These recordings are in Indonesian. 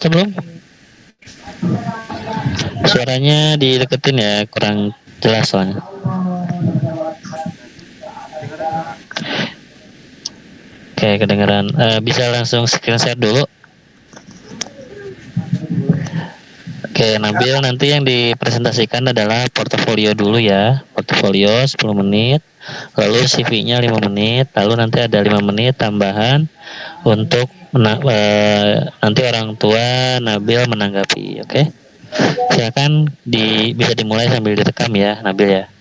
Sebelum suaranya dideketin ya, kurang jelas soalnya. Dengar nggak? Oke, kedengeran. Bisa langsung screen share dulu. Oke, Nabil, nanti yang dipresentasikan adalah portofolio dulu ya. Portofolio 10 menit, lalu CV-nya 5 menit, lalu nanti ada 5 menit tambahan untuk nanti orang tua Nabil menanggapi, oke? Silakan bisa dimulai sambil direkam ya, Nabil ya.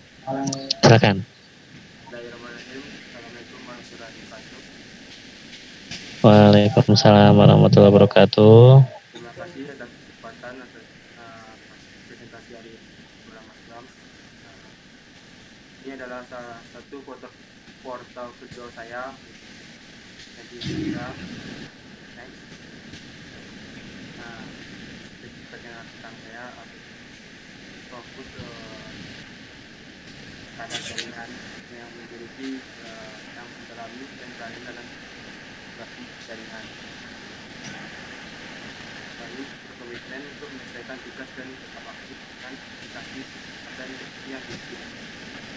Silakan. Bismillahirrahmanirrahim. Assalamualaikum warahmatullahi wabarakatuh. Waalaikumsalam warahmatullahi wabarakatuh. Terima kasih atas kesempatan atas presentasi hari ini, Mas Bram. Ini adalah salah satu portofolio saya di Indonesia. Next. Sedikit perkenalan tentang saya, fokus pada jaringan yang memiliki yang mendalami dan berada dalam jaringan. Lalu berkomitmen untuk menyelesaikan tugas dan tetap aktif dengan aplikasi dan yang tinggi.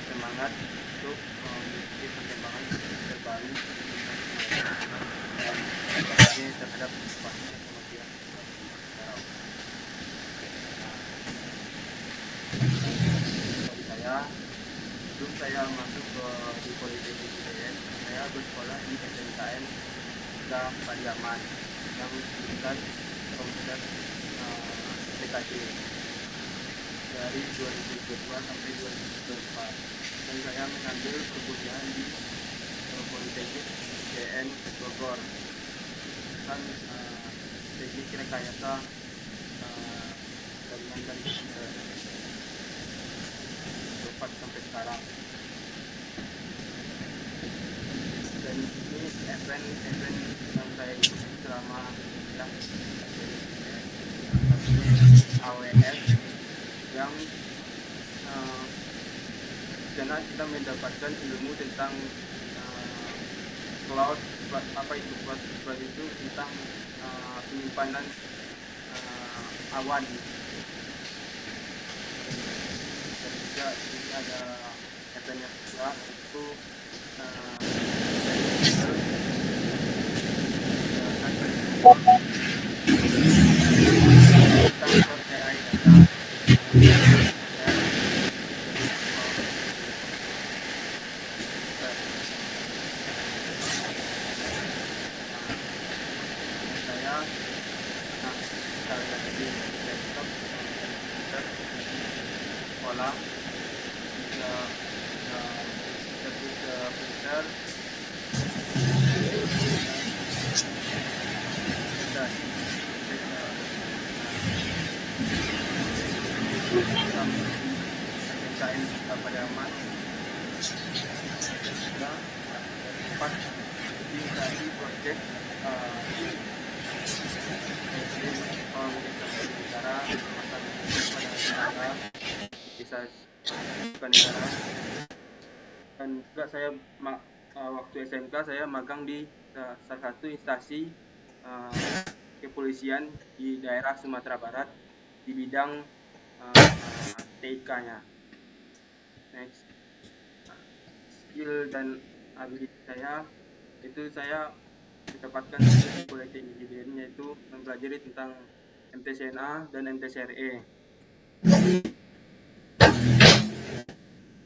Semangat untuk mengikuti perkembangan terbaru terhadap inovasi kematian secara bagi saya, sebelum saya masuk di Politeknik ITN, saya bersekolah di SMKN Pariaman yang jurusan komputer PKJ dari 2022 sampai 2024, dan saya mengambil perkuliahan di Politeknik ITN Bogor, kan teknik rekayasa jaringan dan komputer sampai sekarang. Dan ini event yang saya ikuti selama AWS yang karena kita mendapatkan ilmu tentang cloud. Apa itu cloud itu tentang penyimpanan awan. Dan juga ini ada event yang kedua, yaitu sekolah printer SMKN Pariaman juga tempat dari proyek negara bisa negara. Dan juga saya waktu SMK saya magang di salah satu instansi kepolisian di daerah Sumatera Barat di bidang TIK-nya. Next. Skill dan abilitas saya itu saya mendapatkan di Politeknik ITN, yaitu mempelajari tentang MTCNA dan MTCRE,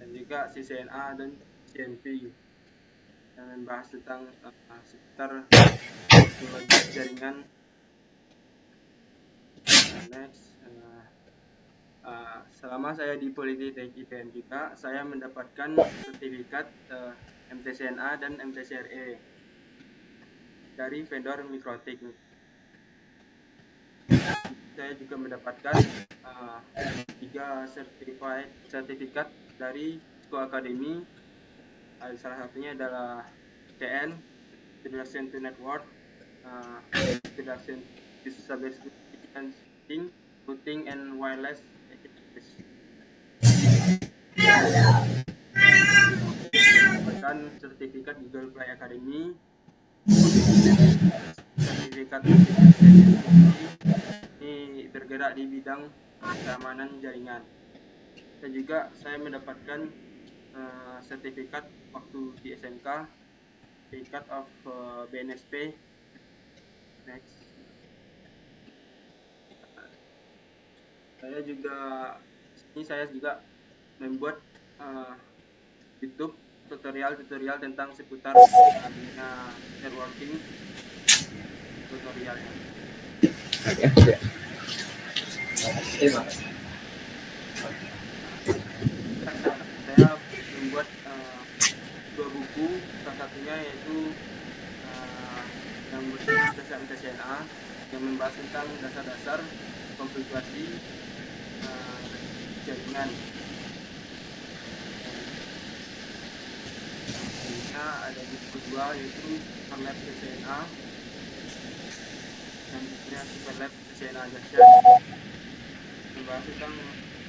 dan juga CCNA dan CNP, yang membahas tentang seputar jaringan. Next. Selama saya di Politeknik ITN juga, saya mendapatkan sertifikat MTCNA dan MTCRE dari vendor Mikrotik. Saya juga mendapatkan 3 sertifikat dari Cisco Academy. Salah satunya adalah TN, Introduction to Network, Introduction to Cybersecurity, Routing and Wireless. Mendapatkan sertifikat Google Play Academy, sertifikat bergerak di bidang keamanan jaringan. Dan juga saya mendapatkan sertifikat waktu di SMK, Certificate of BNSP. Next. Saya juga membuat YouTube tutorial tentang seputar dunia networking tutorialnya. Saya membuat 2 buku, salah satunya yaitu yang berbasis MTCNA yang membahas tentang dasar-dasar konfigurasi jaringan. Ada buku kedua yaitu Superlab TCNA dan bukunya Superlab TCNA Asia membahas tentang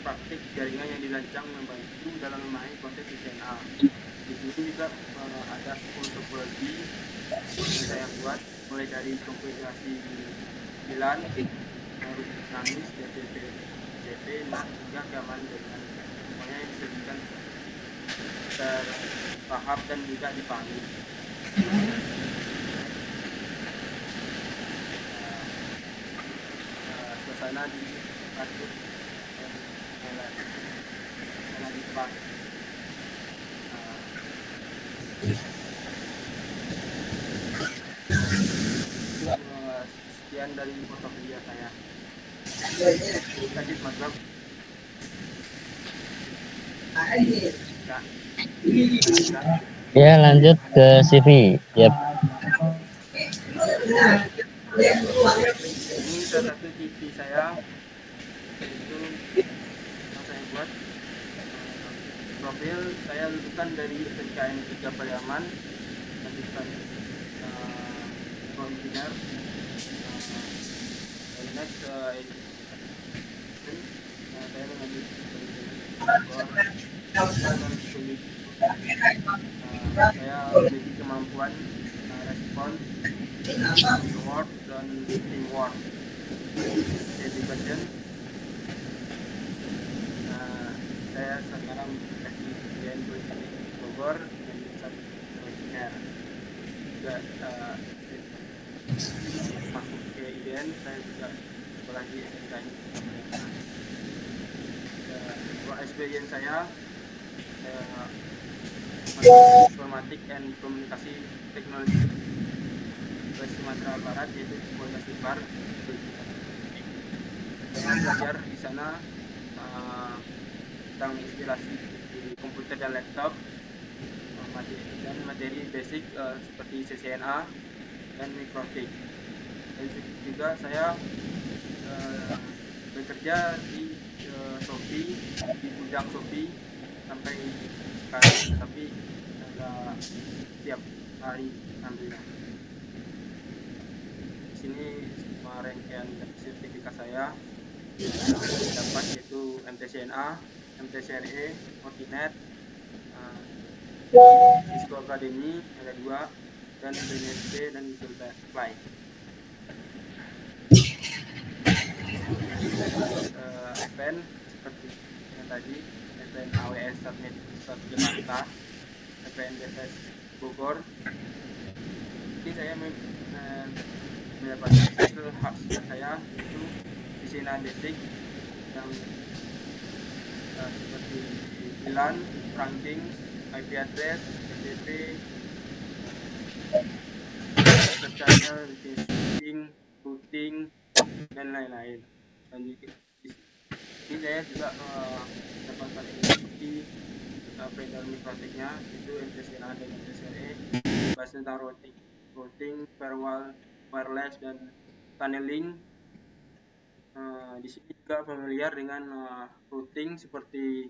praktik jaringan yang dirancang membantu dalam memahami proses TCNA. Di sini juga ada 10 topologi yang saya buat, mulai dari konfigurasi VLAN, dinamis, DTP, NAT, hingga keamanan jaringan. Semuanya yang disajikan terpaham dan juga dipahami. Suasana di kasus suasana di depan. Sekian dari portofolio saya. Lanjut Mas Bram. Ya, lanjut ke CV. Yap. Ini salah satu CV saya, yaitu yang saya buat. Profil saya lulusan dari SNKN 3 Pariaman, lanjutan engineer. Next saya mengambil saya memiliki kemampuan respon, reward, dan teamwork. Education. Saya sekarang di IDN Politeknik Bogor menjadi satu engineer. Juga masuk ke IDN, saya juga sekolah di SMK ini. Experience saya informatik dan komunikasi teknologi di Sumatera Barat, yaitu Polda Sumbar. Saya belajar di sana tentang instalasi di komputer dan laptop, dan materi basic seperti CCNA dan mikrotik. Dan juga saya bekerja di Shopee, di gudang Shopee sampai sekarang, tapi setiap hari alhamdulillah. Di sini semua rangkaian sertifikat saya dapat, yaitu MTCNA, MTCRE, Fortinet, Cisco Academy ada 2, dan BNSP dan Visual Supply. Event seperti yang tadi, event AWS Submit Jakarta, event DFS Bogor. Ini saya mendapatkan skill hard skill saya, yaitu desain basic yang seperti VLAN, trunking, IP address, FTP, channel, switching, routing, dan lain-lain. Dan juga ini saya juga mendapatkan ilmu vendor mikrotiknya, itu MTCNA dan MTCRE, bahas tentang routing, firewall, wireless, dan tunneling. Di sini juga familiar dengan routing seperti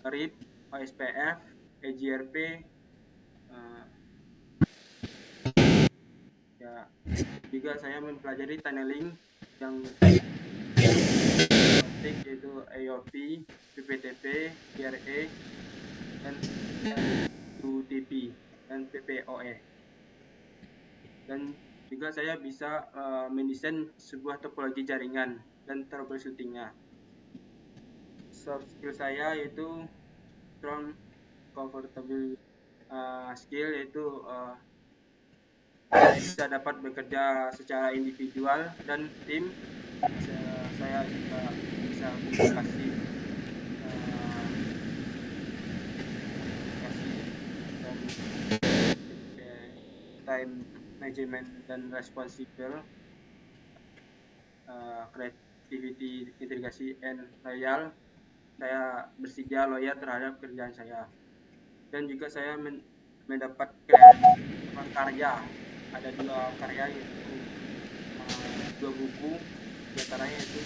RIP, OSPF, EGRP, ya. Juga saya mempelajari tunneling yang yaitu AOP, PPTP, PRA, dan UDP dan PPOE. Dan juga saya bisa mendesain sebuah topologi jaringan dan troubleshootingnya. Soft skill saya yaitu strong comfortable skill, yaitu saya bisa dapat bekerja secara individual dan tim. Saya juga bisa komunikasi dan time management dan responsible, creativity, integrasi, and loyal. Saya bersedia loyal terhadap kerjaan saya. Dan juga saya mendapat karya. Ada 2 karya, yaitu 2 buku, diantaranya itu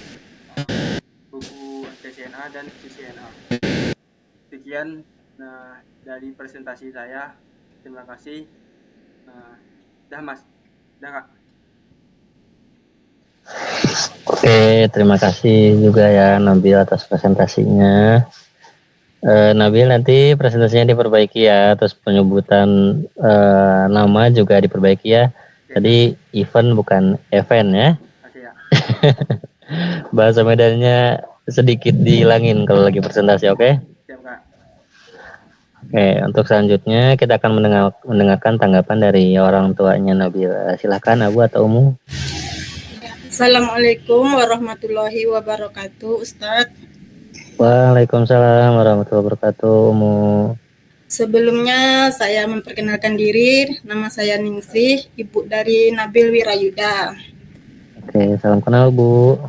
buku TCNA dan CCNA. Sekian dari presentasi saya. Terima kasih. Dah Mas, dah Kak. Oke, terima kasih juga ya Nabil atas presentasinya. Nabil, nanti presentasinya diperbaiki ya, terus penyebutan nama juga diperbaiki ya. Tadi event bukan event ya. Oke ya. Bahasa Medannya sedikit dihilangin kalau lagi presentasi, oke? Siap Kak. Oke, untuk selanjutnya kita akan mendengarkan tanggapan dari orang tuanya Nabila. Silakan Abu atau Umu. Assalamualaikum warahmatullahi wabarakatuh, Ustadz. Waalaikumsalam warahmatullahi wabarakatuh, Umu. Sebelumnya saya memperkenalkan diri, nama saya Ningsih, ibu dari Nabil Wirayuda. Oke, salam kenal Bu.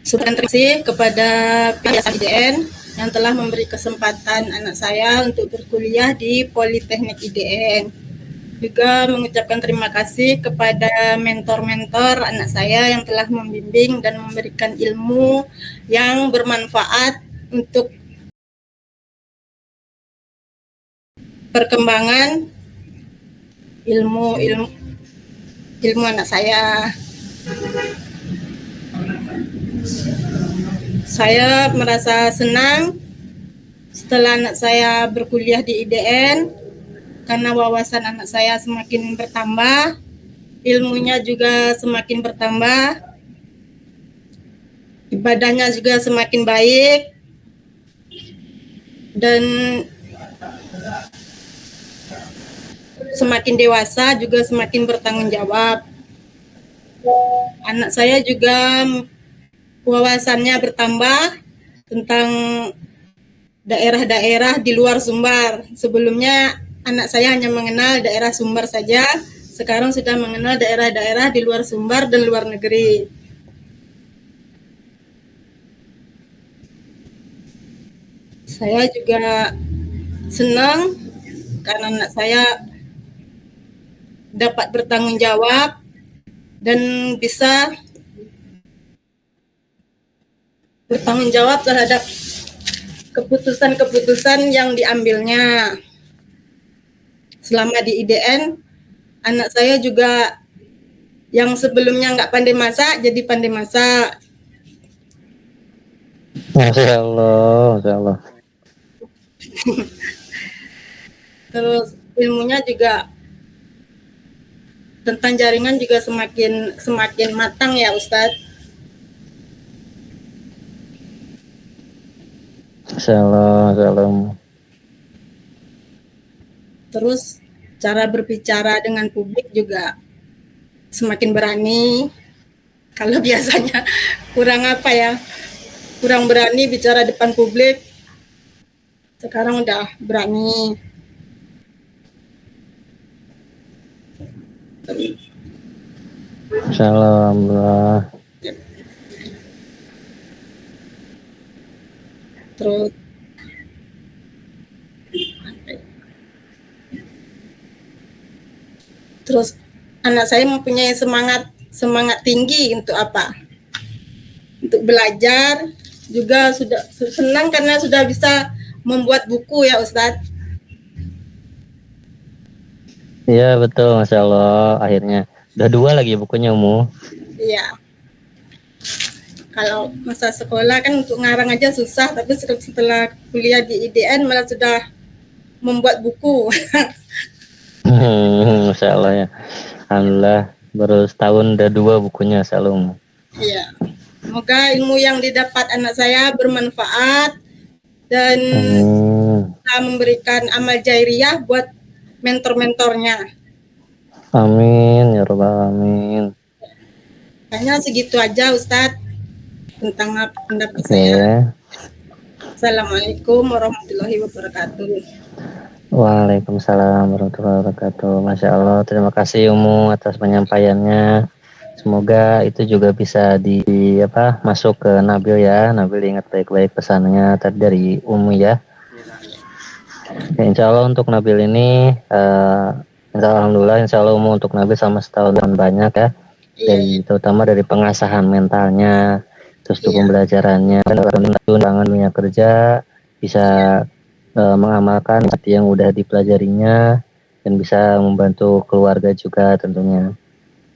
Terima kasih kepada pihak IDN yang telah memberi kesempatan anak saya untuk berkuliah di Politeknik IDN. Juga mengucapkan terima kasih kepada mentor-mentor anak saya yang telah membimbing dan memberikan ilmu yang bermanfaat untuk perkembangan ilmu anak saya. Saya merasa senang setelah anak saya berkuliah di IDN karena wawasan anak saya semakin bertambah, ilmunya juga semakin bertambah, ibadahnya juga semakin baik, dan semakin dewasa juga semakin bertanggung jawab. Anak saya juga wawasannya bertambah tentang daerah-daerah di luar Sumbar. Sebelumnya anak saya hanya mengenal daerah Sumbar saja, sekarang sudah mengenal daerah-daerah di luar Sumbar dan luar negeri. Saya juga senang karena anak saya dapat bertanggung jawab dan bisa bertanggung jawab terhadap keputusan-keputusan yang diambilnya. Selama di IDN, anak saya juga yang sebelumnya nggak pandai masak, jadi pandai masak. Masya Allah. Terus ilmunya juga tentang jaringan juga semakin matang ya Ustadz. Masya Allah. Terus cara berbicara dengan publik juga semakin berani. Kalau biasanya kurang berani bicara depan publik, sekarang udah berani. Masya Allah. Terus anak saya mempunyai semangat tinggi untuk apa? Untuk belajar, juga sudah senang karena sudah bisa membuat buku ya Ustadz. Iya betul, Masya Allah. Akhirnya udah 2 lagi bukunya Umu. Iya. Kalau masa sekolah kan untuk ngarang aja susah, tapi setelah kuliah di IDN malah sudah membuat buku. Masya Allah ya. Alhamdulillah baru setahun udah 2 bukunya Salum. Iya. Semoga ilmu yang didapat anak saya bermanfaat dan bisa memberikan amal jairiyah buat mentor-mentornya. Amin ya robbal alamin. Hanya segitu aja Ustadz tentang pendapat Oke. saya. Assalamualaikum warahmatullahi wabarakatuh. Waalaikumsalam warahmatullahi wabarakatuh. Masya Allah, terima kasih Umu atas penyampaiannya. Semoga itu juga bisa masuk ke Nabil ya. Nabil ingat baik-baik pesannya tadi dari Umu ya. Ya, insya Allah untuk Nabil ini, insya Allah Umu untuk Nabil sama setahun banyak ya. Terutama dari pengasahan mentalnya, terus untuk pembelajarannya, tangan dunia kerja, bisa mengamalkan seperti yang udah dipelajarinya dan bisa membantu keluarga juga tentunya.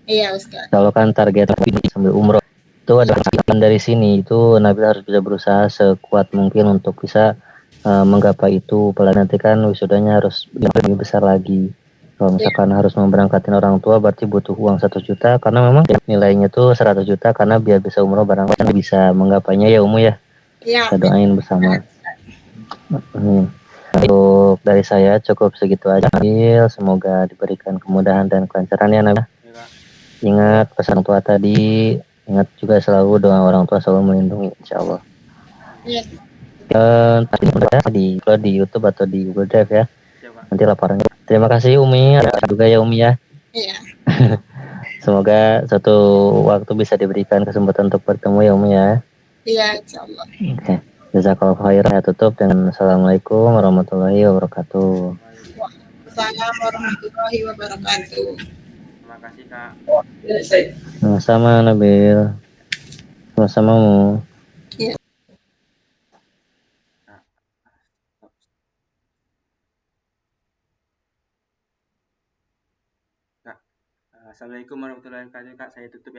Iya Ustaz. Kalau kan target sambil umroh itu ada dari sini itu Nabil harus bisa berusaha sekuat mungkin untuk bisa menggapai itu. Apalagi nanti kan wisudanya harus lebih besar lagi. Kalau misalkan harus memberangkatin orang tua berarti butuh uang 1 juta karena memang nilainya tuh 100 juta karena biar bisa umroh barangkali bisa menggapainya ya Umu ya. Iya. Kita doain bersama. Untuk dari saya cukup segitu aja Nabil. Semoga diberikan kemudahan dan kelancaran ya Nabil. Ingat pesan tua tadi, ingat juga selalu doa orang tua selalu melindungi insya Allah. Iya. Di YouTube atau di Google Drive ya. Nanti laporannya. Terima kasih Umi, juga ya Umi ya. Iya. Semoga suatu waktu bisa diberikan kesempatan untuk bertemu ya Umi ya. Iya, insya Allah. Oke. Jazakallahu khairan. Saya tutup dengan Assalamualaikum warahmatullahi wabarakatuh. Waalaikumsalam warahmatullahi wabarakatuh. Terima kasih Kak. Sama-sama Nabil. Sama-sama Mu. Iya. Kak. Assalamualaikum warahmatullahi wabarakatuh Kak. Saya tutup ya.